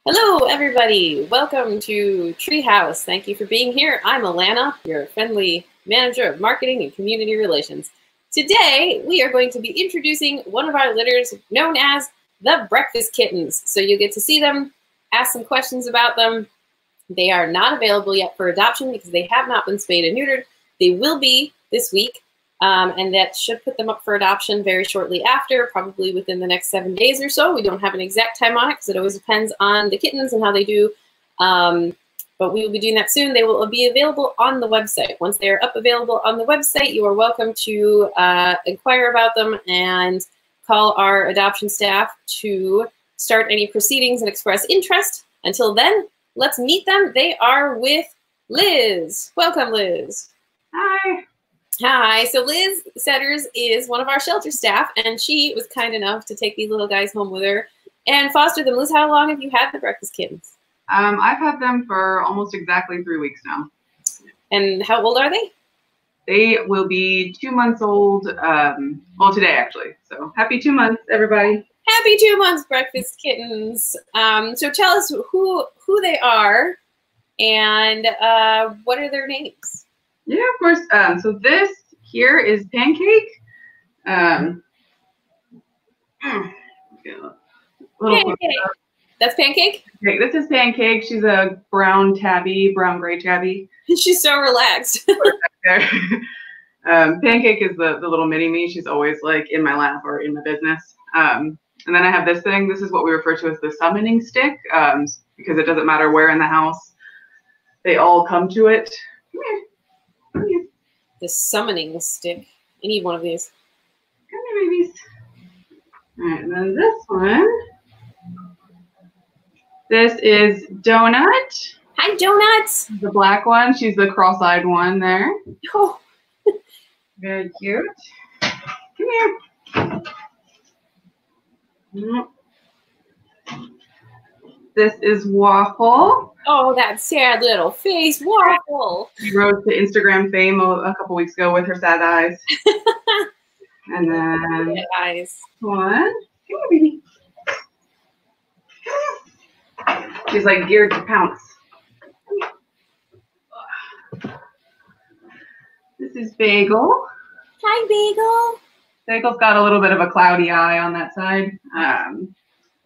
Hello, everybody. Welcome to Treehouse. Thank you for being here. I'm Alana, your friendly manager of marketing and community relations. Today, we are going to be introducing one of our litters known as the Breakfast Kittens. So you get to see them, ask some questions about them. They are not available yet for adoption because they have not been spayed and neutered. They will be this week, and that should put them up for adoption very shortly after, probably within the next 7 days or so. We don't have an exact time on it because it always depends on the kittens and how they do, but we will be doing that soon. They will be available on the website. Once they are up available on the website, you are welcome to inquire about them and call our adoption staff to start any proceedings and express interest. Until then, let's meet them. They are with Liz. Welcome, Liz. Hi. Hi. So Liz Setters is one of our shelter staff, and she was kind enough to take these little guys home with her and foster them. Liz, how long have you had the Breakfast Kittens? I've had them for almost exactly 3 weeks now. And how old are they? They will be 2 months old, well, today actually. So happy 2 months, everybody. Happy 2 months, Breakfast Kittens. So tell us who they are and what are their names? Yeah, of course. So this here is Pancake. Pancake. That's Pancake? Okay, this is Pancake. She's a brown tabby, brown-gray tabby. She's so relaxed. Pancake is the little mini-me. She's always like in my lap or in my business. And then I have this thing. This is what we refer to as the summoning stick, because it doesn't matter where in the house. They all come to it. Come here. Come here. The summoning stick. I need one of these. Come here, babies. All right, and then this one. This is Donut. Hi, Donut. The black one. She's the cross-eyed one there. Oh. Very cute. Come here. This is Waffle. Oh, that sad little face, Waffle. She rose to Instagram fame a couple weeks ago with her sad eyes. And then sad eyes. One. Come here, baby. She's like geared to pounce. This is Bagel. Hi, Bagel. Bagel's got a little bit of a cloudy eye on that side.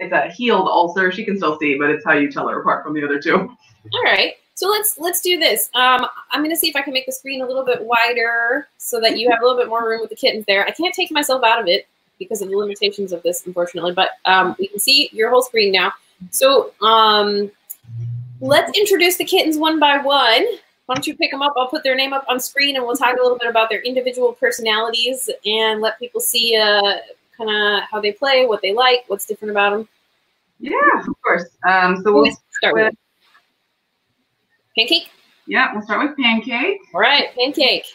It's a healed ulcer. She can still see, but it's how you tell her apart from the other two. All right. So let's do this. I'm going to see if I can make the screen a little bit wider so that you have a little bit more room with the kittens there. I can't take myself out of it because of the limitations of this, unfortunately, but we can see your whole screen now. So let's introduce the kittens one by one. Why don't you pick them up? I'll put their name up on screen, and we'll talk a little bit about their individual personalities and let people see kind of how they play, what they like, what's different about them. Yeah, of course. So we'll start with Pancake? Yeah, we'll start with Pancake. All right, Pancake.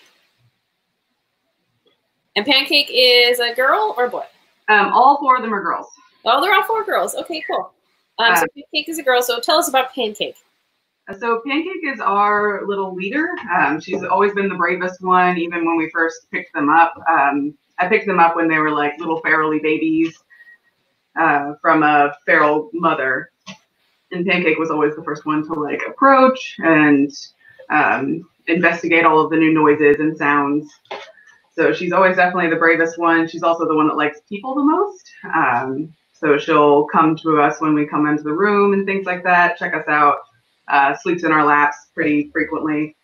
And Pancake is a girl or a boy? All four of them are girls. Oh, they're all four girls. Okay, cool. So Pancake is a girl. So tell us about Pancake. So Pancake is our little leader. She's always been the bravest one, even when we first picked them up. I picked them up when they were like little ferally babies from a feral mother. And Pancake was always the first one to like approach and investigate all of the new noises and sounds. So she's always definitely the bravest one. She's also the one that likes people the most. So she'll come to us when we come into the room and things like that, check us out, sleeps in our laps pretty frequently.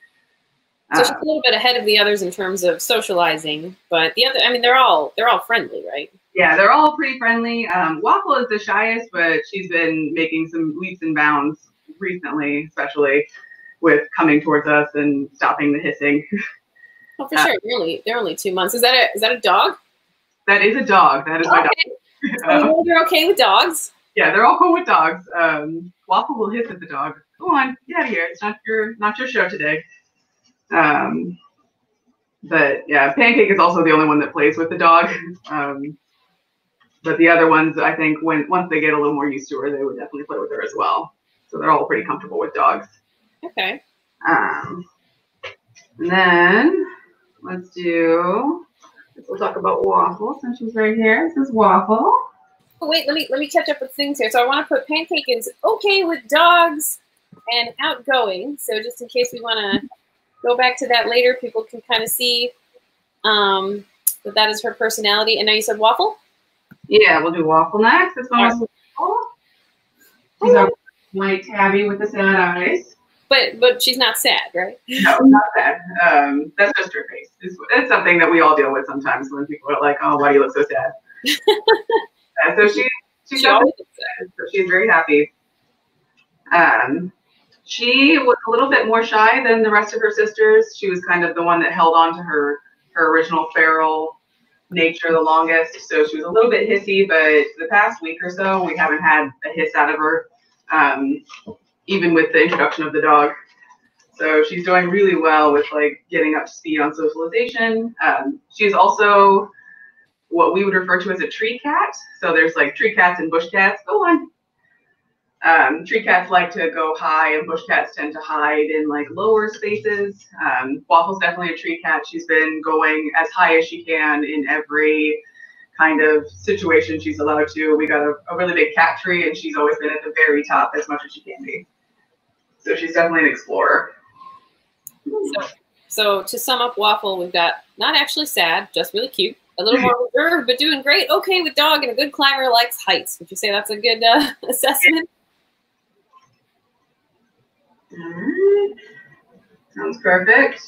So she's a little bit ahead of the others in terms of socializing, but the other, I mean, they're all friendly, right? Yeah, they're all pretty friendly. Waffle is the shyest, but she's been making some leaps and bounds recently, especially with coming towards us and stopping the hissing. Oh, for sure. They're only 2 months. Is that a dog? That is a dog. That is my dog. So they're okay with dogs? Yeah, they're all cool with dogs. Waffle will hiss at the dog. Go on, get out of here. It's not your show today. But yeah, Pancake is also the only one that plays with the dog. But the other ones, I think, once they get a little more used to her, they would definitely play with her as well. So they're all pretty comfortable with dogs. Okay. And then we'll talk about Waffle since she's right here. This is Waffle. wait, let me catch up with things here. So I want to put Pancake is okay with dogs and outgoing. So just in case we want to go back to that later, people can kind of see that is her personality. And now you said Waffle? Yeah, we'll do Waffle next. This one was Waffle. She's a white tabby with the sad eyes. But she's not sad, right? No, not sad. That's just her face. It's something that we all deal with sometimes when people are like, "Oh, why do you look so sad?" So she's always sad. So she's very happy. She was a little bit more shy than the rest of her sisters. She was kind of the one that held on to her original feral nature the longest. So she was a little bit hissy, but the past week or so, we haven't had a hiss out of her. Even with the introduction of the dog. So she's doing really well with like getting up to speed on socialization. She's also what we would refer to as a tree cat. So there's like tree cats and bush cats. Go on. Tree cats like to go high and bush cats tend to hide in like lower spaces. Waffle's definitely a tree cat. She's been going as high as she can in every kind of situation she's allowed to. We got a really big cat tree and she's always been at the very top as much as she can be. So she's definitely an explorer. So to sum up Waffle, we've got not actually sad, just really cute. A little more reserved, but doing great. Okay with dog and a good climber, likes heights. Would you say that's a good assessment? All right. Sounds perfect.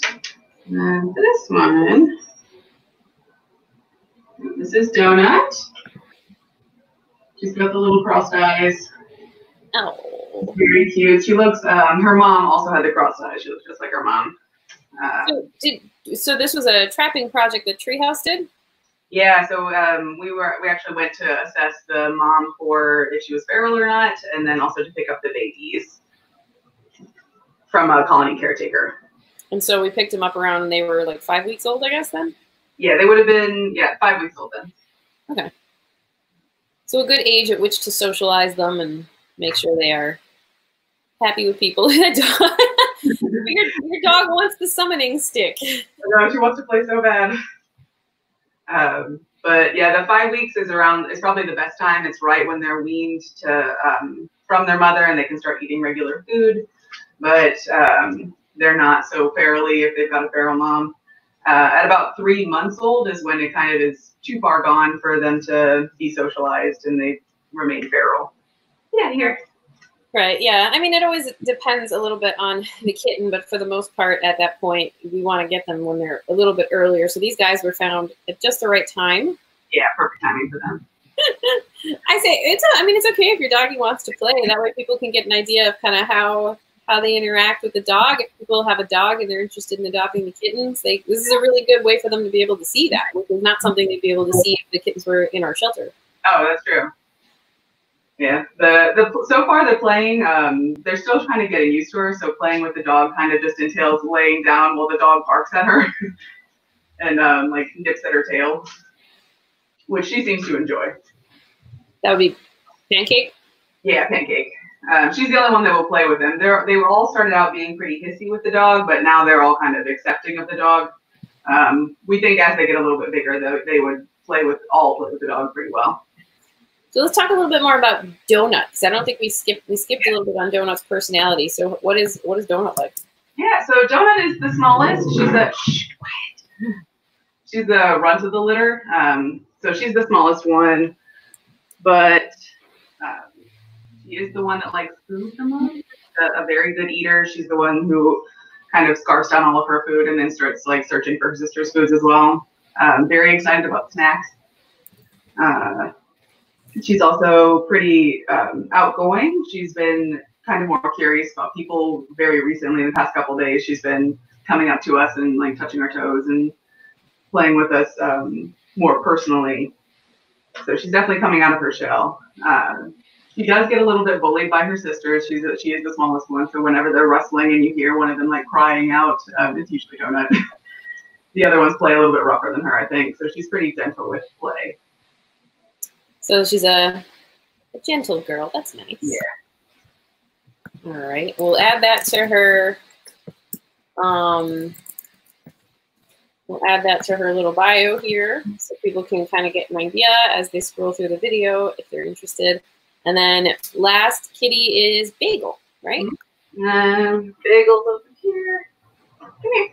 And this one. This is Donut. She's got the little crossed eyes. Oh. Very cute. She looks, her mom also had the crossed eyes. She looks just like her mom. So this was a trapping project that Treehouse did? Yeah, so we actually went to assess the mom for if she was feral or not, and then also to pick up the babies from a colony caretaker. And so we picked them up around, they were like 5 weeks old, I guess, then? Yeah, they would have been, 5 weeks old then. Okay. So a good age at which to socialize them and make sure they are happy with people. your dog wants the summoning stick. No, she wants to play so bad. But yeah, the 5 weeks is probably the best time. It's right when they're weaned from their mother and they can start eating regular food. But they're not so ferally if they've got a feral mom. At about 3 months old is when it kind of is too far gone for them to be socialized and they remain feral. Yeah, here. Right, yeah. I mean, it always depends a little bit on the kitten, but for the most part, at that point, we want to get them when they're a little bit earlier. So these guys were found at just the right time. Yeah, perfect timing for them. I say it's okay if your doggy wants to play. That way, people can get an idea of kind of how they interact with the dog. If people have a dog and they're interested in adopting the kittens, this is a really good way for them to be able to see that, which is not something they'd be able to see if the kittens were in our shelter. Oh, that's true. Yeah, so far the playing, they're still kind of getting used to her. So playing with the dog kind of just entails laying down while the dog barks at her and like nips at her tail, which she seems to enjoy. That would be Pancake? Yeah, Pancake. She's the only one that will play with them. They were all started out being pretty hissy with the dog, but now they're all kind of accepting of the dog. We think as they get a little bit bigger, they would play with the dog pretty well. So let's talk a little bit more about Donut, because I don't think we skipped a little bit on Donut's personality. So what is Donut like? Yeah, so Donut is the smallest. She's the runt of the litter. So she's the smallest one, but she is the one that likes food the most. A very good eater. She's the one who kind of scarfs down all of her food and then starts like searching for her sister's foods as well. Very excited about snacks. She's also pretty outgoing. She's been kind of more curious about people very recently. In the past couple of days, she's been coming up to us and like touching our toes and playing with us more personally. So she's definitely coming out of her shell. She does get a little bit bullied by her sisters. She is the smallest one. So whenever they're wrestling and you hear one of them like crying out, it's usually Donut. The other ones play a little bit rougher than her, I think. So she's pretty gentle with play. So she's a gentle girl. That's nice. Yeah. All right. We'll add that to her We'll add that to her little bio here so people can kind of get an idea as they scroll through the video if they're interested. And then last kitty is Bagel, right? Bagel's over here. Come here.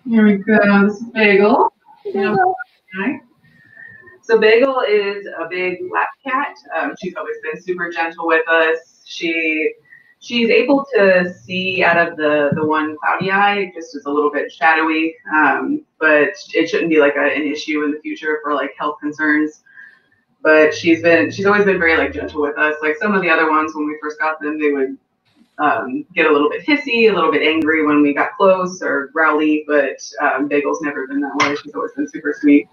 Here we go. This is Bagel. Bagel. Okay. So Bagel is a big lap cat. She's always been super gentle with us. She's able to see out of the one cloudy eye, just is a little bit shadowy, but it shouldn't be like an issue in the future for like health concerns. But she's always been very like gentle with us. Like some of the other ones when we first got them, they would get a little bit hissy, a little bit angry when we got close or growly, but Bagel's never been that way. She's always been super sweet.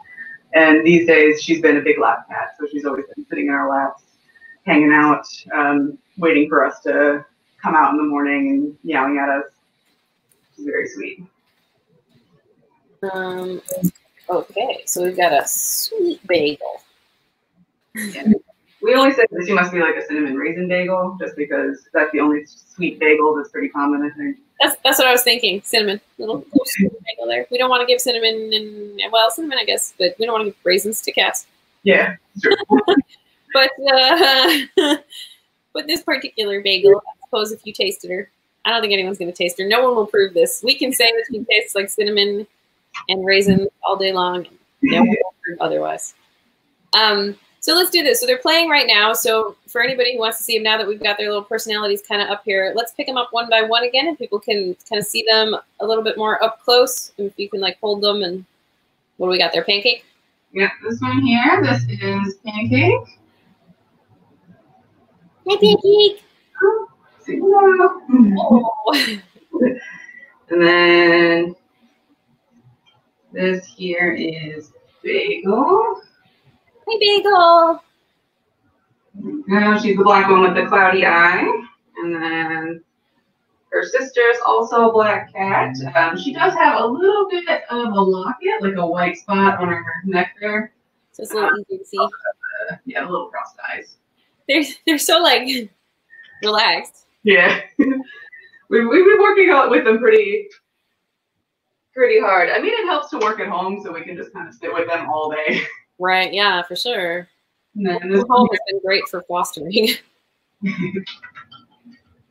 And these days she's been a big lap cat, so she's always been sitting in our laps, hanging out, waiting for us to come out in the morning and meowing at us. She's very sweet. Okay, so we've got a sweet Bagel. Yeah. We always say that she must be like a cinnamon raisin bagel, just because that's the only sweet bagel that's pretty common, I think. That's what I was thinking. Cinnamon, little sweet bagel there. We don't want to give cinnamon cinnamon, I guess, but we don't want to give raisins to cats. Yeah, sure. But this particular bagel, I suppose if you tasted her, I don't think anyone's going to taste her. No one will prove this. We can say that she tastes like cinnamon and raisins all day long. No one will prove otherwise. So let's do this. So they're playing right now. So for anybody who wants to see them now that we've got their little personalities kind of up here, let's pick them up one by one again, and people can kind of see them a little bit more up close. And if you can like hold them, and what do we got there? Pancake? Yeah, this one here. This is Pancake. Hi, Pancake. Say hello. Oh. And then this here is Bagel. Hi, Bagel. Now she's the black one with the cloudy eye. And then her sister is also a black cat. She does have a little bit of a locket, like a white spot on her neck there. So it's a little easy to see. Yeah, a little crossed eyes. They're so like relaxed. Yeah. We've been working out with them pretty hard. I mean, it helps to work at home, so we can just kind of sit with them all day. Right, yeah, for sure. And then this home has been great for fostering. And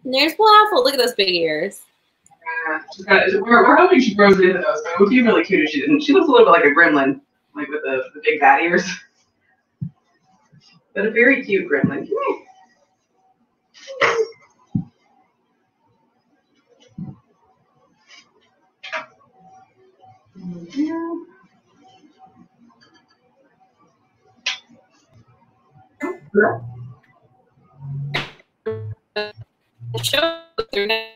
there's Waffle. Look at those big ears. We're hoping she grows into those, but it would be really cute if she didn't. She looks a little bit like a gremlin, like with the big bat ears. But a very cute gremlin. Yeah. Show their neck.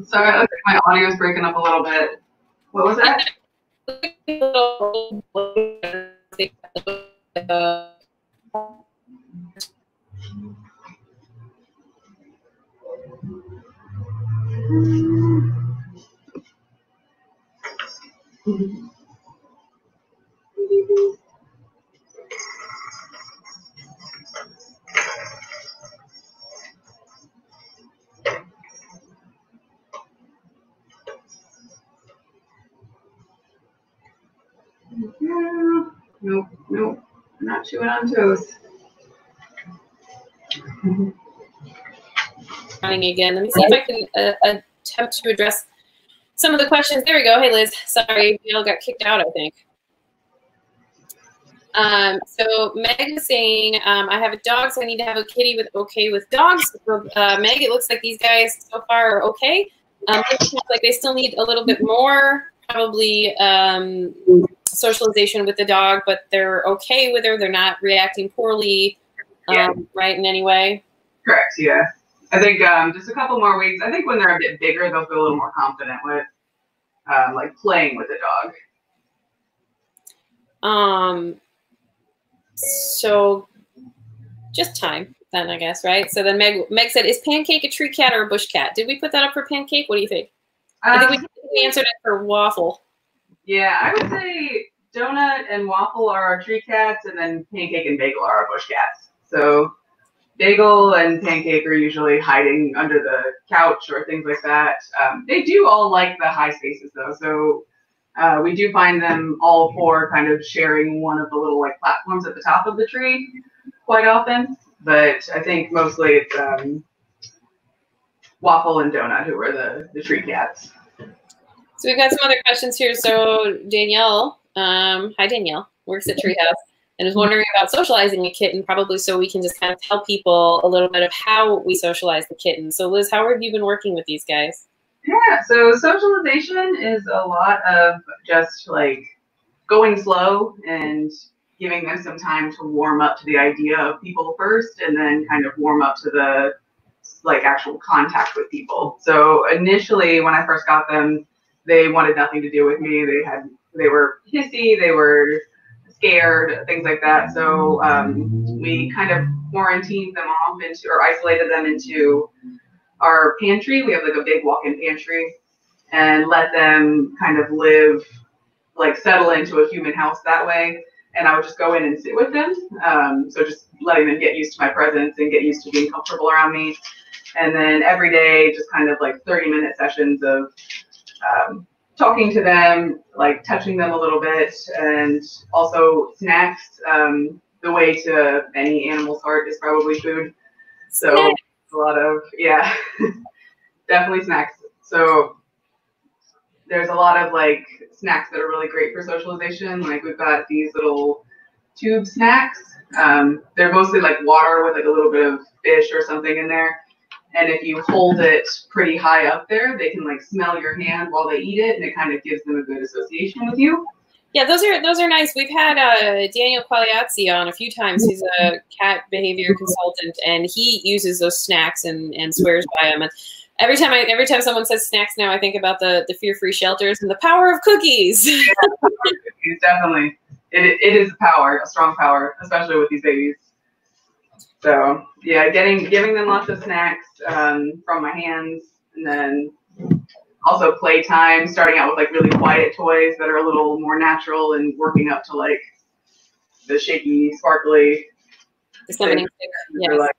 Sorry, I think my audio is breaking up a little bit. What was that? Nope. I'm not chewing on toes. Again, let me see if I can attempt to address some of the questions. There we go. Hey, Liz. Sorry, we all got kicked out, I think. So Meg was saying, I have a dog, so I need to have a kitty with okay with dogs. So, Meg, it looks like these guys so far are okay. It looks like they still need a little bit more, probably socialization with the dog, but they're okay with her. They're not reacting poorly, right, in any way. Correct, yeah. I think just a couple more weeks. I think when they're a bit bigger, they'll feel a little more confident with like playing with the dog. So just time then, I guess, right? So then Meg said, is Pancake a tree cat or a bush cat? Did we put that up for Pancake? What do you think? I think we answered it for Waffle. Yeah, I would say Donut and Waffle are our tree cats, and then Pancake and Bagel are our bush cats. So Bagel and Pancake are usually hiding under the couch or things like that. They do all like the high spaces though, so we do find them all four kind of sharing one of the little like platforms at the top of the tree quite often. But I think mostly it's Waffle and Donut who are the tree cats. So we've got some other questions here. So Danielle, hi Danielle, works at Treehouse and is wondering about socializing a kitten, probably so we can just kind of tell people a little bit of how we socialize the kitten. So Liz, how have you been working with these guys? Yeah, so socialization is a lot of just like going slow and giving them some time to warm up to the idea of people first, and then kind of warm up to the like actual contact with people. So initially when I first got them, they wanted nothing to do with me. They were hissy, they were scared, things like that. So we kind of quarantined them off into, or isolated them into our pantry. We have like a big walk-in pantry, and let them kind of live, like settle into a human house that way. And I would just go in and sit with them. So just letting them get used to my presence and get used to being comfortable around me. And then every day, just kind of like 30-minute sessions of talking to them, like touching them a little bit, and also snacks. The way to any animal's heart is probably food. So a lot of, yeah, definitely snacks. So there's a lot of like snacks that are really great for socialization. Like we've got these little tube snacks. They're mostly like water with like a little bit of fish or something in there. And if you hold it pretty high up there, they can like smell your hand while they eat it, and it kind of gives them a good association with you. Yeah, those are nice. We've had Daniel Quagliazzi on a few times. He's a cat behavior consultant, and he uses those snacks and swears by them. And every time someone says snacks now, I think about the fear-free shelters and the power of cookies. Yeah, cookies, definitely. It is a strong power, especially with these babies. So yeah, giving them lots of snacks from my hands, and then also playtime, starting out with like really quiet toys that are a little more natural, and working up to like the shaky, sparkly. The summoning stick. Yes. Like,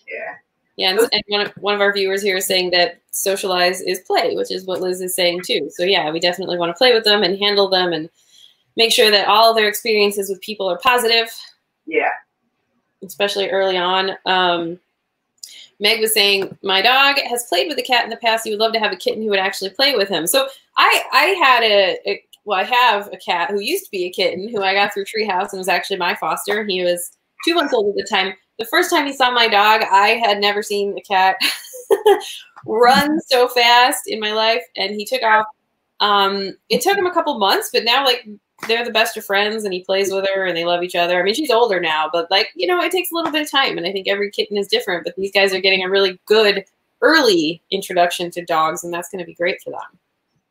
yeah. Yeah, and one of our viewers here is saying that socialize is play, which is what Liz is saying too. So yeah, we definitely want to play with them and handle them and make sure that all their experiences with people are positive. Yeah. Especially early on. Meg was saying, my dog has played with a cat in the past. He would love to have a kitten who would actually play with him. So I have a cat who used to be a kitten who I got through Treehouse and was actually my foster. He was 2 months old at the time. The first time he saw my dog, I had never seen a cat run so fast in my life, and he took off. It took him a couple months, but now like they're the best of friends, and he plays with her and they love each other. I mean, she's older now, but like, you know, it takes a little bit of time, and I think every kitten is different, but these guys are getting a really good early introduction to dogs, and that's going to be great for them.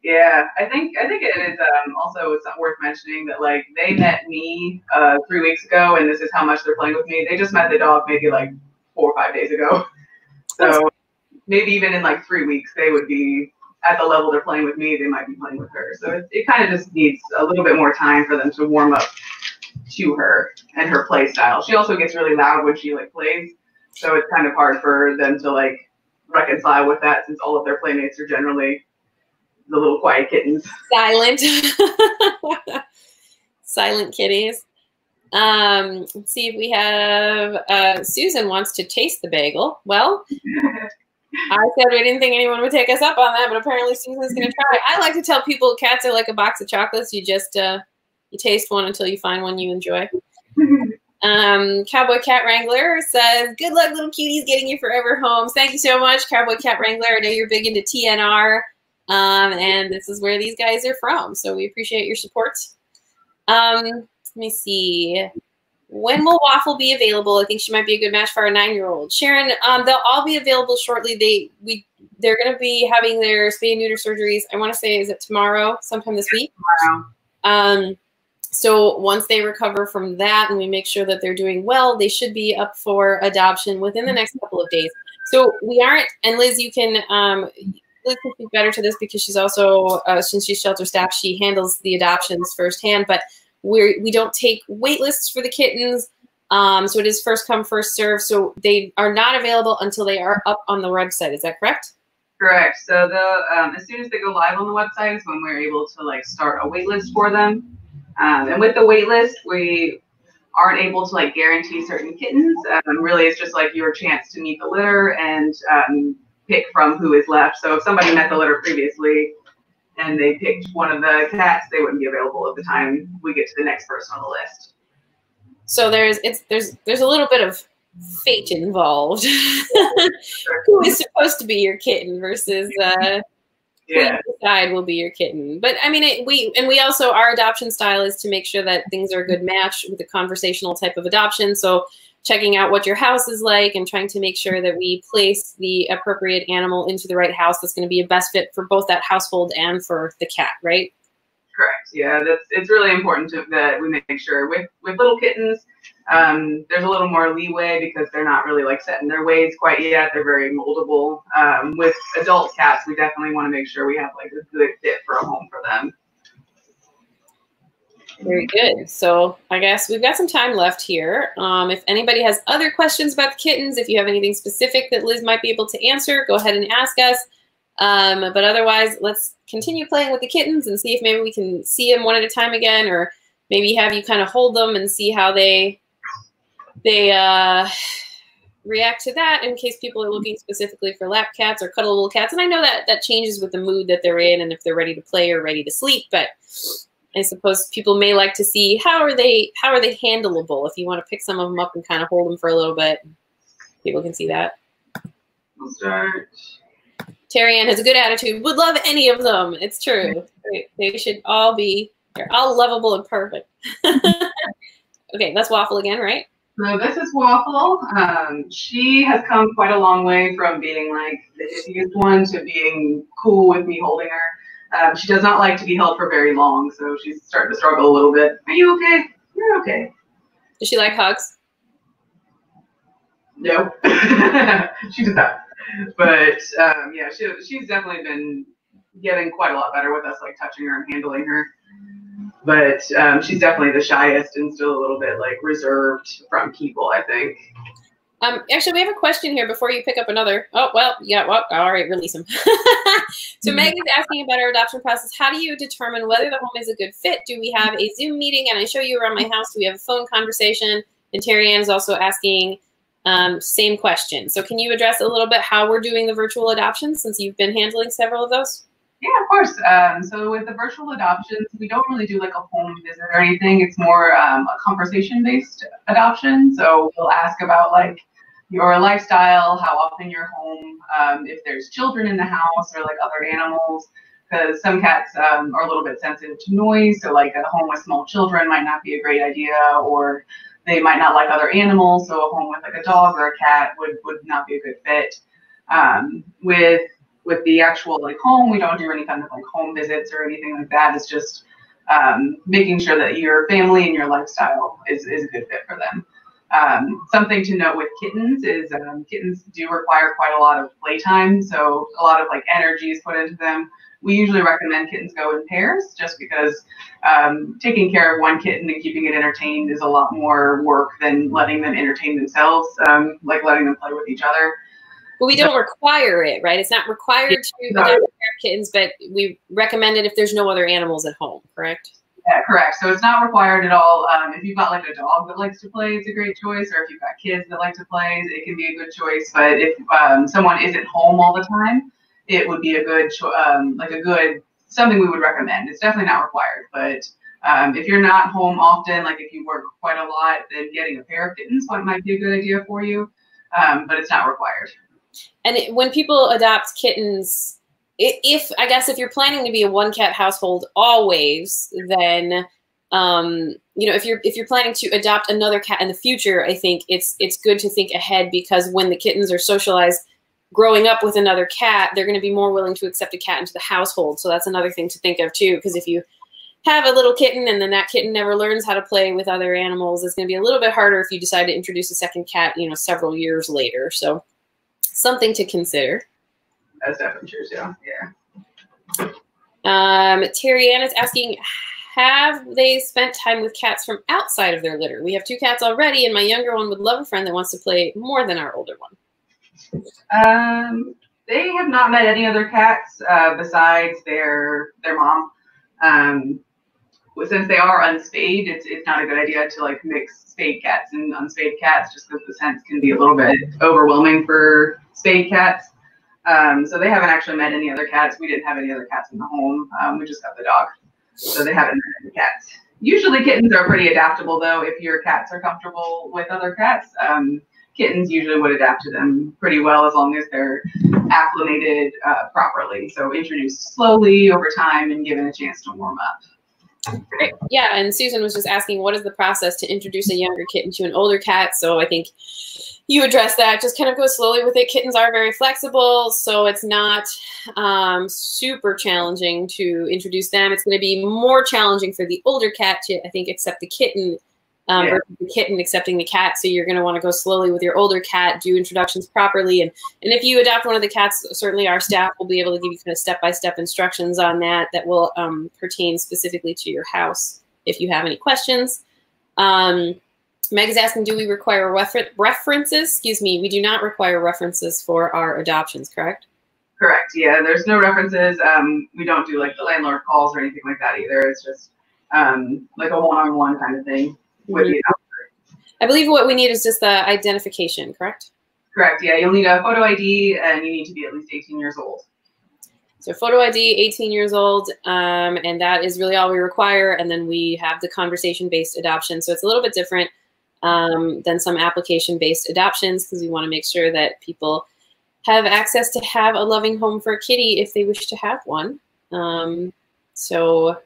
Yeah, I think it is also it's worth mentioning that like they met me 3 weeks ago, and this is how much they're playing with me. They just met the dog maybe like 4 or 5 days ago. So maybe even in like 3 weeks they would be at the level they're playing with me, they might be playing with her. So it kind of just needs a little bit more time for them to warm up to her and her play style. She also gets really loud when she like plays, so it's kind of hard for them to like reconcile with that, since all of their playmates are generally the little quiet kittens. Silent. Silent kitties. Let's see if we have Susan wants to taste the bagel. Well, I said we didn't think anyone would take us up on that, but apparently Susan's going to try. I like to tell people cats are like a box of chocolates. You just you taste one until you find one you enjoy. Cowboy Cat Wrangler says, good luck, little cuties, getting your forever homes. Thank you so much, Cowboy Cat Wrangler. I know you're big into TNR, and this is where these guys are from, so we appreciate your support. Let me see. When will Waffle be available? I think she might be a good match for our 9-year-old. Sharon, they'll all be available shortly. They're going to be having their spay and neuter surgeries. I want to say, is it tomorrow? Sometime this week? Tomorrow. So once they recover from that and we make sure that they're doing well, they should be up for adoption within the next couple of days. So we aren't, and Liz, you can Liz can speak better to this because she's also, since she's shelter staff, she handles the adoptions firsthand. But we don't take wait lists for the kittens. So it is first come, first serve. So they are not available until they are up on the website. Is that correct? Correct. So as soon as they go live on the website is when we're able to like start a wait list for them. And with the wait list, we aren't able to like guarantee certain kittens. Really, it's just like your chance to meet the litter and pick from who is left. So if somebody met the litter previously and they picked one of the cats, they wouldn't be available at the time we get to the next person on the list. So there's a little bit of fate involved. Who is supposed to be your kitten versus who you decide will be your kitten. But I mean, we also, our adoption style is to make sure that things are a good match with a conversational type of adoption. So checking out what your house is like and trying to make sure that we place the appropriate animal into the right house that's going to be a best fit for both that household and for the cat, right? Correct. Yeah, it's really important that we make sure with little kittens, there's a little more leeway because they're not really like set in their ways quite yet. They're very moldable. With adult cats, we definitely want to make sure we have like a good fit for a home for them. Very good. So I guess we've got some time left here. If anybody has other questions about the kittens, if you have anything specific that Liz might be able to answer, go ahead and ask us. But otherwise, let's continue playing with the kittens and see if maybe we can see them one at a time again, or maybe have you kind of hold them and see how they react to that in case people are looking specifically for lap cats or cuddleable cats. And I know that changes with the mood that they're in and if they're ready to play or ready to sleep, but I suppose people may like to see how are they handleable. If you want to pick some of them up and kind of hold them for a little bit, people can see that. We'll start. Terry Ann has a good attitude. Would love any of them. It's true. They should all be, they're all lovable and perfect. Okay, that's Waffle again, right? So this is Waffle. She has come quite a long way from being like the hippiest one to being cool with me holding her. She does not like to be held for very long, so she's starting to struggle a little bit. Are you okay? You're okay. Does she like hugs? No, she does not. But yeah, she's definitely been getting quite a lot better with us, like touching her and handling her. But she's definitely the shyest and still a little bit like reserved from people, I think. Actually, we have a question here before you pick up another. Oh, well, yeah, well, all right, release him. So Meg is asking about our adoption process. How do you determine whether the home is a good fit? Do we have a Zoom meeting and I show you around my house? Do we have a phone conversation? And Terry Ann is also asking same question. So can you address a little bit how we're doing the virtual adoptions since you've been handling several of those? Yeah, of course. So with the virtual adoptions, we don't really do like a home visit or anything. It's more a conversation-based adoption. So we'll ask about like your lifestyle, how often you're home, if there's children in the house or like other animals, because some cats are a little bit sensitive to noise. So like a home with small children might not be a great idea, or they might not like other animals. So a home with like a dog or a cat would not be a good fit. With the actual like home, we don't do any kind of like home visits or anything like that. It's just making sure that your family and your lifestyle is a good fit for them. Something to note with kittens is kittens do require quite a lot of playtime, so a lot of like energy is put into them. We usually recommend kittens go in pairs just because taking care of one kitten and keeping it entertained is a lot more work than letting them entertain themselves, like letting them play with each other. But we don't require it, right? It's not required to adopt kittens, but we recommend it if there's no other animals at home, correct? Yeah, correct. So it's not required at all. If you've got like a dog that likes to play, it's a great choice. Or if you've got kids that like to play, it can be a good choice. But if someone isn't home all the time, it would be a good, something we would recommend. It's definitely not required. But if you're not home often, like if you work quite a lot, then getting a pair of kittens might be a good idea for you. But it's not required. And when people adopt kittens, if you're planning to be a one cat household always, then if you're planning to adopt another cat in the future, I think it's good to think ahead, because when the kittens are socialized growing up with another cat, they're going to be more willing to accept a cat into the household. So that's another thing to think of too, because if you have a little kitten and then that kitten never learns how to play with other animals, it's going to be a little bit harder if you decide to introduce a second cat, several years later. So something to consider. as temperatures. Yeah. Terry Ann is asking, have they spent time with cats from outside of their litter? We have 2 cats already, and my younger one would love a friend that wants to play more than our older one. They have not met any other cats besides their mom. Since they are unspayed, it's not a good idea to like mix spayed cats and unspayed cats, just because the scents can be a little bit overwhelming for spayed cats. So they haven't actually met any other cats. We didn't have any other cats in the home. We just got the dog, so they haven't met any cats. Usually kittens are pretty adaptable, though. If your cats are comfortable with other cats, kittens usually would adapt to them pretty well as long as they're acclimated properly. So introduced slowly over time and given a chance to warm up. Great. Yeah, and Susan was just asking, what is the process to introduce a younger kitten to an older cat? So I think you addressed that. Just kind of go slowly with it. Kittens are very flexible, so it's not super challenging to introduce them. It's going to be more challenging for the older cat to, I think, accept the kitten versus the kitten accepting the cat. So you're going to want to go slowly with your older cat, do introductions properly. And if you adopt one of the cats, certainly our staff will be able to give you kind of step-by-step instructions on that will pertain specifically to your house if you have any questions. Meg is asking, do we require references? Excuse me, we do not require references for our adoptions, correct? Correct, yeah, there's no references. We don't do like the landlord calls or anything like that either. It's just like a one-on-one kind of thing with the adopter. I believe what we need is just the identification, correct? Correct, yeah, you'll need a photo ID and you need to be at least 18 years old. So photo ID, 18 years old, and that is really all we require. And then we have the conversation-based adoption. So it's a little bit different than some application-based adoptions because we want to make sure that people have access to have a loving home for a kitty if they wish to have one. So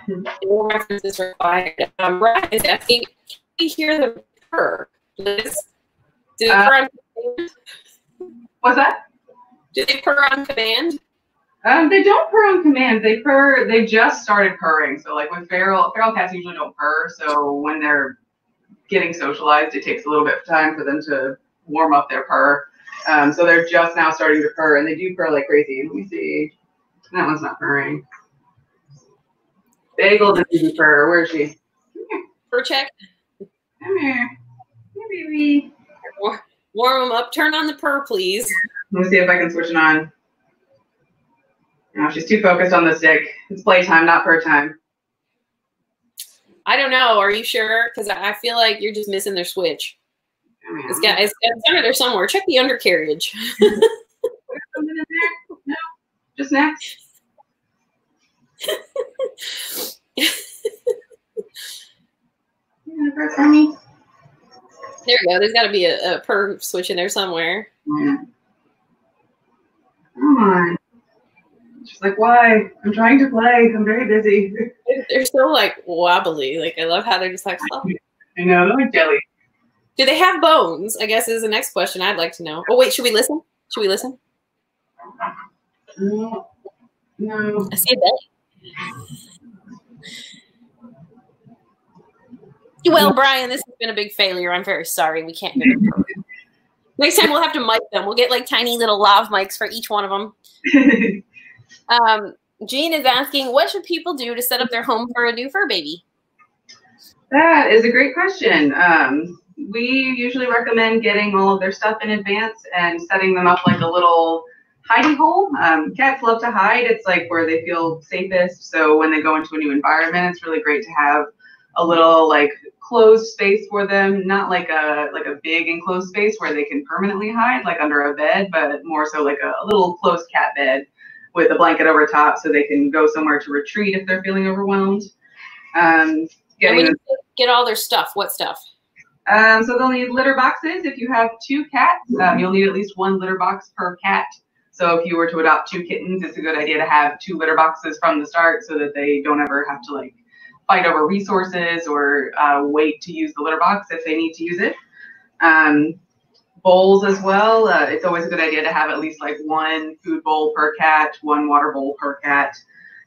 no references required. Brad is asking, can we hear the purr? Liz? Do they purr on command? What's that? Do they purr on command? They don't purr on command. They purr. They just started purring. So like with feral cats usually don't purr. So when they're getting socialized, it takes a little bit of time for them to warm up their purr. So they're just now starting to purr, and they do purr like crazy. Let me see. That one's not purring. Bagel doesn't even purr. Where is she? Come here. Purr check. Come here. Here, baby. Warm them up. Turn on the purr, please. Let me see if I can switch it on. No, she's too focused on the stick. It's playtime, not purr time. I don't know. Are you sure? Because I feel like you're just missing their switch. It's under there somewhere. Check the undercarriage. Something in there? No, just snacks. You gonna purr for me? There we go. There's got to be a purr switch in there somewhere. Yeah. Come on. She's like, why? I'm trying to play. I'm very busy. They're so like wobbly. Like I love how they're just like, oh. I know, they're like jelly. Do they have bones? I guess is the next question I'd like to know. Oh wait, should we listen? Should we listen? No. I see a belly. Well, Brian, this has been a big failure. I'm very sorry. We can't hear them. Next time we'll have to mic them. We'll get like tiny little lav mics for each one of them. Jean is asking, what should people do to set up their home for a new fur baby? That is a great question. We usually recommend getting all of their stuff in advance and setting them up like a little hidey hole. Cats love to hide. It's like where they feel safest. So when they go into a new environment, it's really great to have a little like closed space for them, not like a big enclosed space where they can permanently hide like under a bed, but more so like a little closed cat bed with a blanket over top so they can go somewhere to retreat if they're feeling overwhelmed. And when you get all their stuff, what stuff? So they'll need litter boxes. If you have 2 cats, you'll need at least 1 litter box per cat. So if you were to adopt 2 kittens, it's a good idea to have 2 litter boxes from the start so that they don't ever have to like fight over resources or wait to use the litter box if they need to use it. Bowls as well. It's always a good idea to have at least like 1 food bowl per cat, 1 water bowl per cat.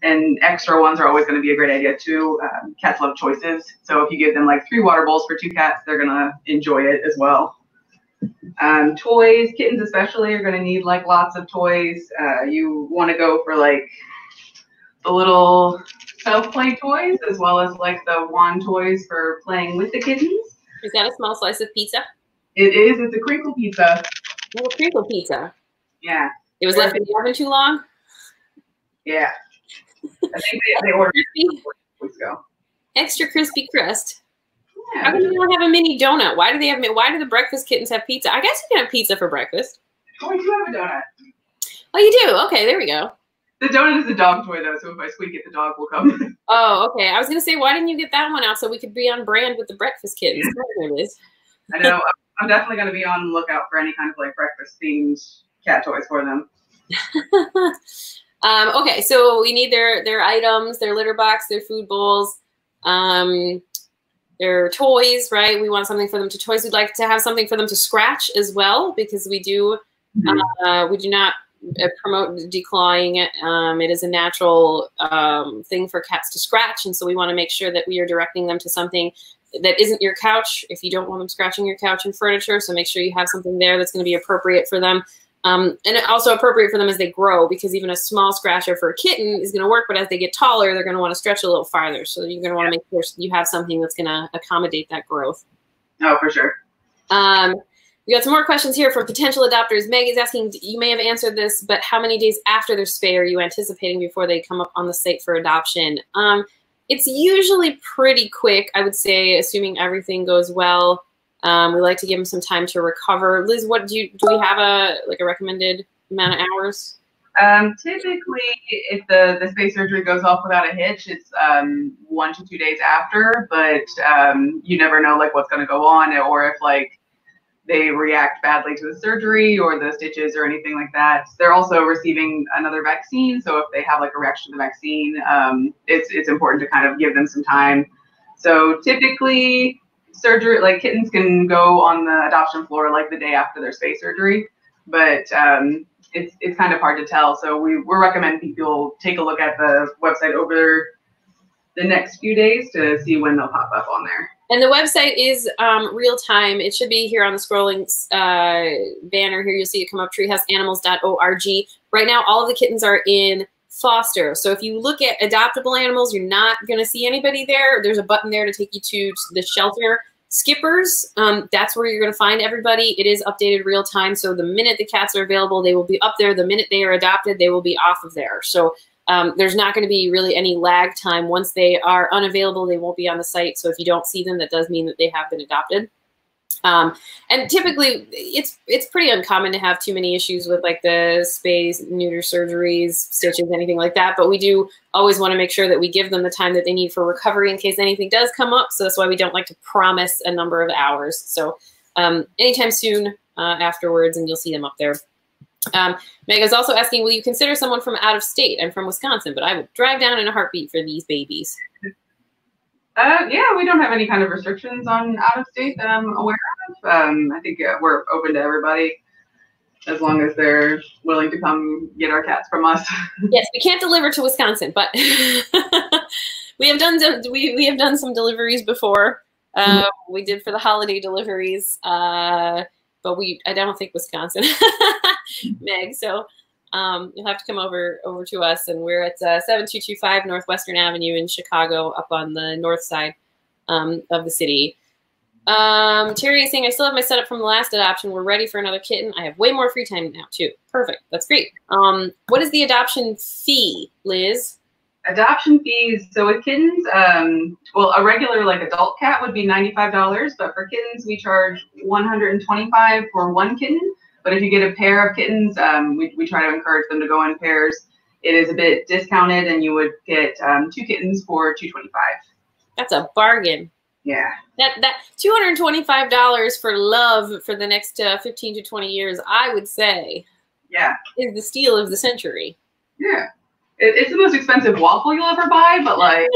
And extra ones are always going to be a great idea too. Cats love choices. So if you give them like 3 water bowls for 2 cats, they're going to enjoy it as well. Toys, kittens especially, are going to need like lots of toys. You want to go for like the little self-play toys as well as like the wand toys for playing with the kittens. Is that a small slice of pizza? It is. It's a crinkle pizza. Little crinkle pizza. Yeah. It was left in the oven too long? Yeah. I think they ordered it 4 weeks ago. Extra crispy crust. Yeah. How come they don't have a mini donut? Why do the breakfast kittens have pizza? I guess you can have pizza for breakfast. Oh, we do have a donut. Oh, you do? Okay, there we go. The donut is a dog toy though, so if I squeak it, the dog will come. Oh, okay. I was gonna say, why didn't you get that one out so we could be on brand with the breakfast kittens? There it is. I know. I'm definitely gonna be on the lookout for any kind of like breakfast themed cat toys for them. Okay, so we need their items, their litter box, their food bowls, their toys, right? We want something for them to toys. We'd like to have something for them to scratch as well, because we do not promote declawing it. It is a natural thing for cats to scratch, and so we want to make sure that we are directing them to something that isn't your couch if you don't want them scratching your couch and furniture. So make sure you have something there that's going to be appropriate for them. And also appropriate for them as they grow, because even a small scratcher for a kitten is going to work, but as they get taller, they're going to want to stretch a little farther. So you're going to want to make sure you have something that's going to accommodate that growth. Oh, for sure. We got some more questions here from potential adopters. Meg is asking, you may have answered this, but how many days after their spay are you anticipating before they come up on the site for adoption? It's usually pretty quick, I would say, assuming everything goes well. We like to give them some time to recover. Liz, what do we have a recommended amount of hours? Typically, if the spay surgery goes off without a hitch, it's 1 to 2 days after. But you never know like what's going to go on, or if like they react badly to the surgery or the stitches or anything like that. They're also receiving another vaccine, so if they have like a reaction to the vaccine, it's important to kind of give them some time. So typically, surgery, like kittens can go on the adoption floor like the day after their spay surgery, but it's kind of hard to tell. So we recommend people take a look at the website over the next few days to see when they'll pop up on there. And the website is real time. It should be here on the scrolling banner here. You'll see it come up, treehouseanimals.org. Right now, all of the kittens are in foster. So if you look at adoptable animals, you're not going to see anybody there. There's a button there to take you to the shelter. Skippers, that's where you're going to find everybody. It is updated real time. So the minute the cats are available, they will be up there. The minute they are adopted, they will be off of there. So there's not going to be really any lag time. Once they are unavailable, they won't be on the site. So if you don't see them, that does mean that they have been adopted. And typically, it's pretty uncommon to have too many issues with like the spays, neuter surgeries, stitches, anything like that. But we do always want to make sure that we give them the time that they need for recovery in case anything does come up. So that's why we don't like to promise a number of hours. So anytime soon afterwards, and you'll see them up there. Meg is also asking, will you consider someone from out of state? I'm from Wisconsin, but I would drive down in a heartbeat for these babies. Yeah, we don't have any kind of restrictions on out of state that I'm aware of. I think we're open to everybody as long as they're willing to come get our cats from us. Yes, we can't deliver to Wisconsin, but we have done some deliveries before. We did for the holiday deliveries, but I don't think Wisconsin, Meg. So you'll have to come over to us, and we're at 7225 Northwestern Avenue in Chicago, up on the north side of the city. Terry is saying, I still have my setup from the last adoption. We're ready for another kitten. I have way more free time now too. Perfect. That's great. What is the adoption fee, Liz? Adoption fees. So with kittens, well, a regular like adult cat would be $95, but for kittens we charge $125 for one kitten. But if you get a pair of kittens, we try to encourage them to go in pairs. It is a bit discounted, and you would get 2 kittens for $225. That's a bargain. Yeah. That $225 for love for the next 15 to 20 years, I would say, yeah, is the steal of the century. Yeah. It's the most expensive waffle you'll ever buy, but like...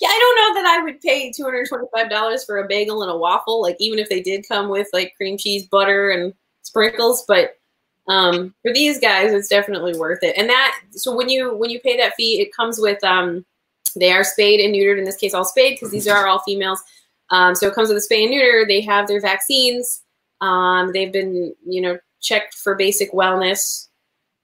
Yeah, I don't know that I would pay $225 for a bagel and a waffle, like even if they did come with like cream cheese, butter, and sprinkles. But for these guys, it's definitely worth it. And so when you pay that fee, it comes with they are spayed and neutered. In this case, all spayed because these are all females. So it comes with a spay and neuter. They have their vaccines. They've been, checked for basic wellness.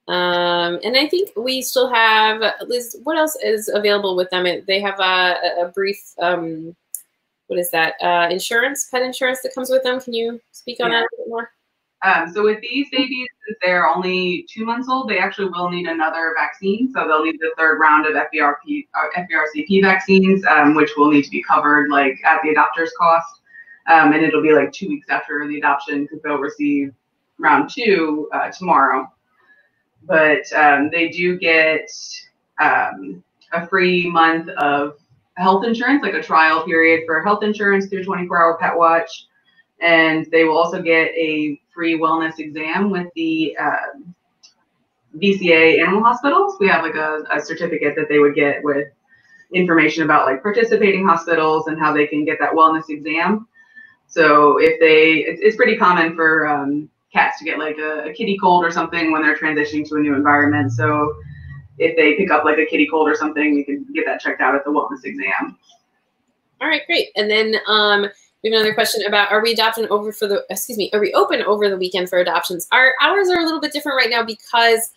And I think we still have, Liz, what else is available with them? They have a brief, what is that? Insurance, pet insurance that comes with them. Can you speak on that a bit more? So with these babies, since they're only 2 months old, they actually will need another vaccine. So they'll need the 3rd round of FVRCP vaccines, which will need to be covered like at the adopter's cost. And it'll be like 2 weeks after the adoption because they'll receive round 2 tomorrow. But they do get a free month of health insurance, like a trial period for health insurance through 24-hour Pet Watch. And they will also get a free wellness exam with the VCA animal hospitals. We have like a certificate that they would get with information about like participating hospitals and how they can get that wellness exam. So if it's pretty common for cats to get like a kitty cold or something when they're transitioning to a new environment. So if they pick up like a kitty cold or something, we can get that checked out at the wellness exam. All right, great. And then we have another question about, are we open over the weekend for adoptions? Our hours are a little bit different right now because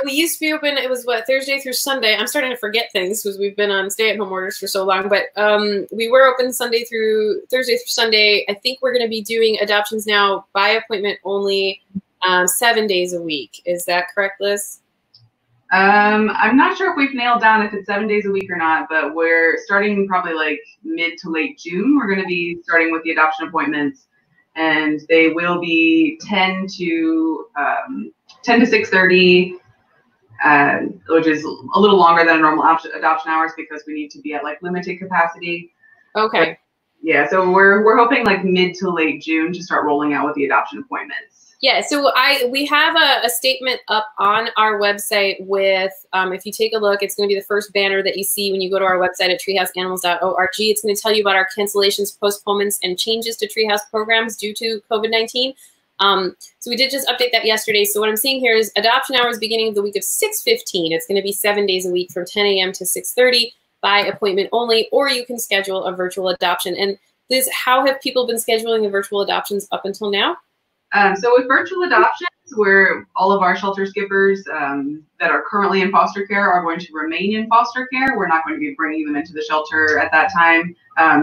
we used to be open, it was Thursday through Sunday. I'm starting to forget things because we've been on stay-at-home orders for so long, but we were open Thursday through Sunday. I think we're going to be doing adoptions now by appointment only 7 days a week. Is that correct, Liz? I'm not sure if we've nailed down if it's 7 days a week or not, but we're starting probably like mid to late June. We're going to be starting with the adoption appointments, and they will be 10 to 6:30, which is a little longer than normal adoption hours because we need to be at like limited capacity. Okay. But, yeah, so we're hoping like mid to late June to start rolling out with the adoption appointments. Yeah, so we have a statement up on our website with, if you take a look, it's going to be the first banner that you see when you go to our website at treehouseanimals.org. It's going to tell you about our cancellations, postponements, and changes to Treehouse programs due to COVID-19. So we did just update that yesterday. So what I'm seeing here is adoption hours beginning of the week of 6/15. It's going to be 7 days a week from 10 a.m. to 6:30 by appointment only, or you can schedule a virtual adoption. And Liz, how have people been scheduling the virtual adoptions up until now? So with virtual adoptions, where all of our shelter skippers that are currently in foster care are going to remain in foster care. We're not going to be bringing them into the shelter at that time.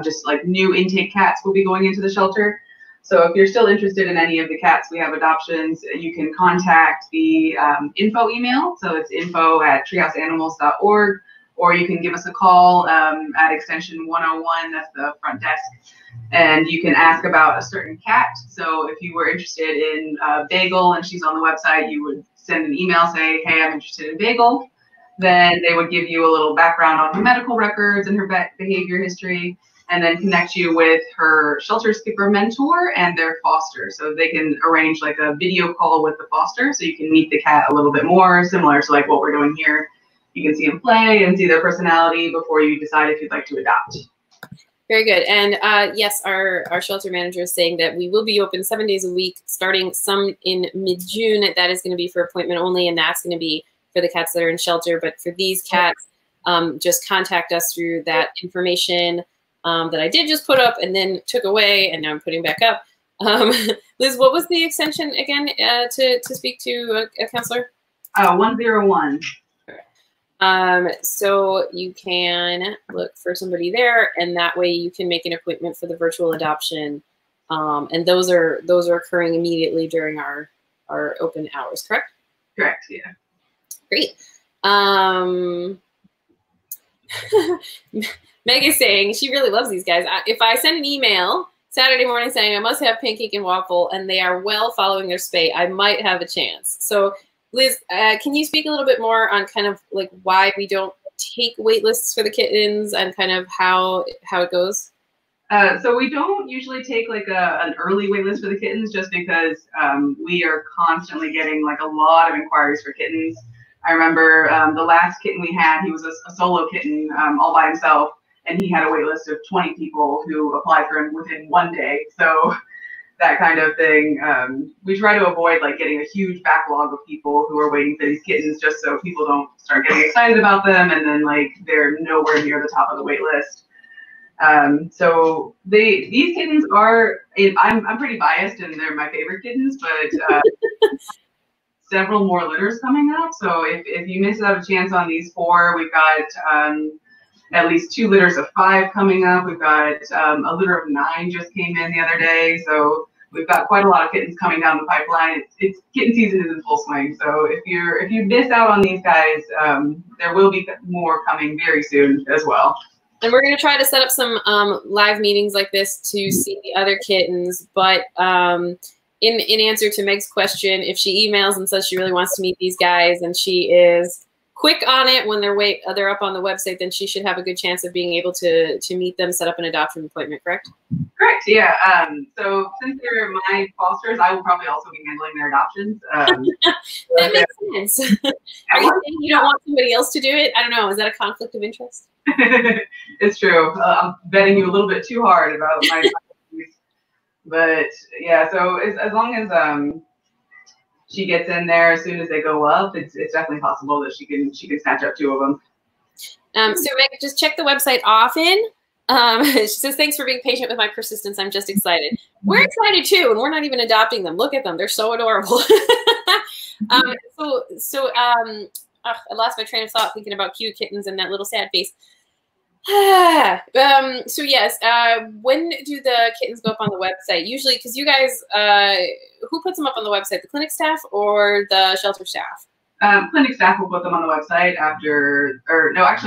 Just like new intake cats will be going into the shelter. So if you're still interested in any of the cats we have adoptions, you can contact the info email. So it's info@treehouseanimals.org, or you can give us a call at extension 101. That's the front desk. And you can ask about a certain cat. So if you were interested in Bagel and she's on the website, you would send an email, say, hey, I'm interested in Bagel. Then they would give you a little background on her medical records and her behavior history, and then connect you with her shelter skipper mentor and their foster. So they can arrange like a video call with the foster so you can meet the cat a little bit more, similar to like what we're doing here. You can see them play and see their personality before you decide if you'd like to adopt. Very good. And yes, our shelter manager is saying that we will be open 7 days a week, starting some in mid-June. That is going to be for appointment only, and that's going to be for the cats that are in shelter. But for these cats, just contact us through that information that I did just put up and then took away, and now I'm putting back up. Liz, what was the extension again to speak to a counselor? 101. So you can look for somebody there, and that way you can make an appointment for the virtual adoption. And those are occurring immediately during our open hours, correct? Correct, yeah. Great. Meg is saying she really loves these guys. If I send an email Saturday morning saying I must have Pancake and Waffle and they are well following their spay, I might have a chance. So Liz, can you speak a little bit more on kind of like why we don't take wait lists for the kittens and kind of how it goes? So we don't usually take like an early wait list for the kittens just because we are constantly getting like a lot of inquiries for kittens. I remember the last kitten we had, he was a solo kitten all by himself, and he had a wait list of 20 people who applied for him within 1 day. So that kind of thing. We try to avoid like getting a huge backlog of people who are waiting for these kittens just so people don't start getting excited about them and then like they're nowhere near the top of the wait list. So these kittens are, I'm pretty biased and they're my favorite kittens, but several more litters coming up. So if you miss out a chance on these 4, we've got at least 2 litters of 5 coming up. We've got a litter of 9 just came in the other day. So we've got quite a lot of kittens coming down the pipeline. It's kitten season is in full swing. So if you miss out on these guys, there will be more coming very soon as well. And we're going to try to set up some live meetings like this to see the other kittens. But in answer to Meg's question, if she emails and says she really wants to meet these guys and she is quick on it when they're up on the website, then she should have a good chance of being able to meet them, set up an adoption appointment, correct? Correct, yeah. So since they're my fosters, I will probably also be handling their adoptions. That makes sense. Are you saying you don't want somebody else to do it? I don't know. Is that a conflict of interest? It's true. I'm betting you a little bit too hard about my but yeah, so as long as she gets in there as soon as they go up, it's definitely possible that she can snatch up 2 of them. So Meg, just check the website often. She says, thanks for being patient with my persistence. I'm just excited. We're excited too, and we're not even adopting them. Look at them. They're so adorable. I lost my train of thought thinking about cute kittens and that little sad face. So yes, when do the kittens go up on the website? Usually, because you guys, who puts them up on the website? The clinic staff or the shelter staff? Clinic staff will put them on the website actually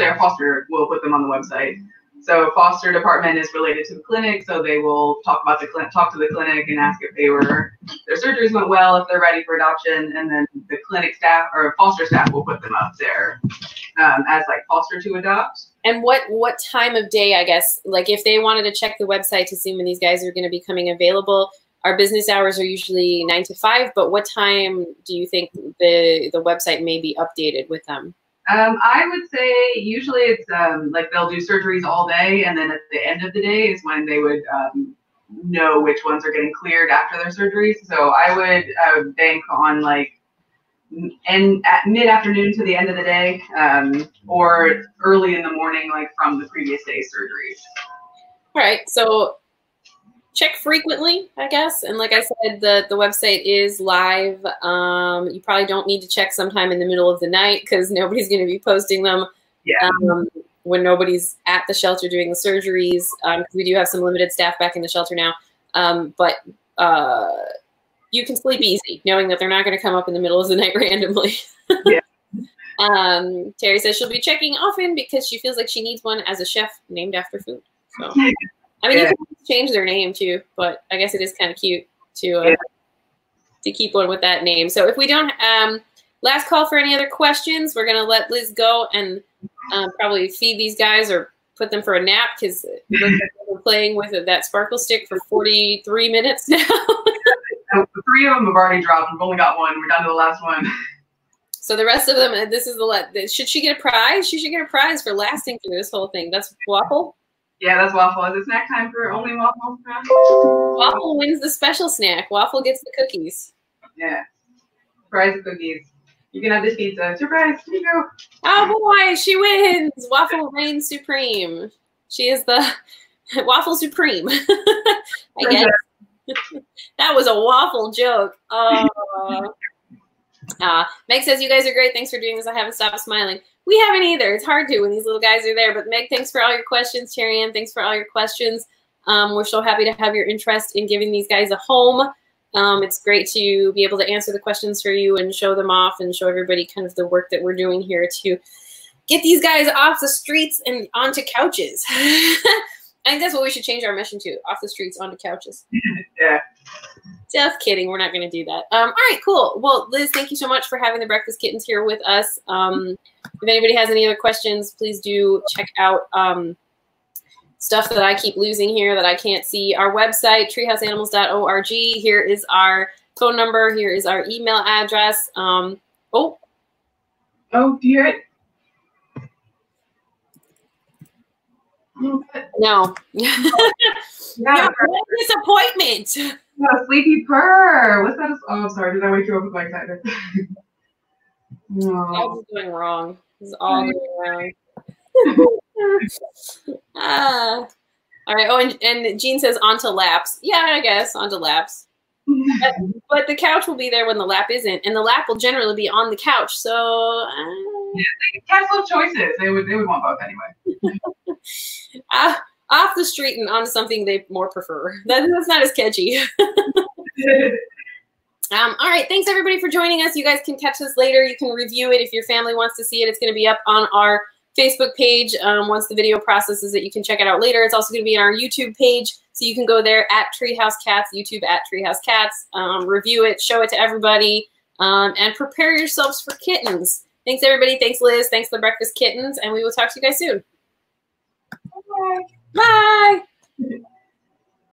our foster will put them on the website. So foster department is related to the clinic, so they will talk to the clinic and ask if their surgeries went well, if they're ready for adoption, and then the clinic staff or foster staff will put them up there as like foster to adopt. And what time of day, I guess, like if they wanted to check the website to see when these guys are going to be coming available, our business hours are usually 9 to 5, but what time do you think the website may be updated with them? I would say usually it's like they'll do surgeries all day, and then at the end of the day is when they would know which ones are getting cleared after their surgeries. So I would bank on like at mid-afternoon to the end of the day, or early in the morning, like from the previous day's surgeries. All right, so check frequently, I guess. And like I said, the website is live. You probably don't need to check sometime in the middle of the night because nobody's going to be posting them when nobody's at the shelter doing the surgeries. We do have some limited staff back in the shelter now. But you can sleep easy knowing that they're not going to come up in the middle of the night randomly. Yeah. Terry says she'll be checking often because she feels like she needs one as a chef named after food. So. I mean, you can change their name too, but I guess it is kind of cute to keep one with that name. So if we don't, last call for any other questions, we're going to let Liz go and probably feed these guys or put them for a nap because it looks like they've been playing with that sparkle stick for 43 minutes now. 3 of them have already dropped. We've only got 1. We're down to the last one. So the rest of them, this is should she get a prize? She should get a prize for lasting through this whole thing. That's Waffle? Yeah, that's Waffle. Is it snack time for only Waffle? Waffle wins the special snack. Waffle gets the cookies. Yeah. Surprise cookies. You can have this pizza. Surprise. Here you go. Oh boy, she wins. Waffle reigns supreme. She is the Waffle Supreme. I guess. That was a Waffle joke. Meg says, you guys are great. Thanks for doing this. I haven't stopped smiling. We haven't either. It's hard to when these little guys are there. But Meg, thanks for all your questions. Terry Ann, thanks for all your questions. We're so happy to have your interest in giving these guys a home. It's great to be able to answer the questions for you and show them off and show everybody kind of the work that we're doing here to get these guys off the streets and onto couches. I think that's what we should change our mission to, off the streets, onto couches. Yeah. Just kidding. We're not going to do that. All right, cool. Well, Liz, thank you so much for having the Breakfast Kittens here with us. If anybody has any other questions, please do check out stuff that I keep losing here that I can't see. Our website, treehouseanimals.org. Here is our phone number. Here is our email address. Oh, do you hear it? No. No, disappointment. A sleepy purr. What's that? Oh, sorry. Did I wake you up with my excitement? No. All going wrong. This is all going wrong. All right. Oh, and Jean says onto laps. Yeah, I guess onto laps. But the couch will be there when the lap isn't, and the lap will generally be on the couch. So yeah, cats love choices. They would want both anyway. Off the street and onto something they more prefer. That's not as catchy. All right. Thanks everybody for joining us. You guys can catch this later. You can review it if your family wants to see it. It's going to be up on our Facebook page once the video processes it. You can check it out later. It's also going to be on our YouTube page, so you can go there at Treehouse Cats, YouTube at Treehouse Cats, review it, show it to everybody, and prepare yourselves for kittens. Thanks, everybody. Thanks, Liz. Thanks, the Breakfast Kittens, and we will talk to you guys soon. Bye. Bye.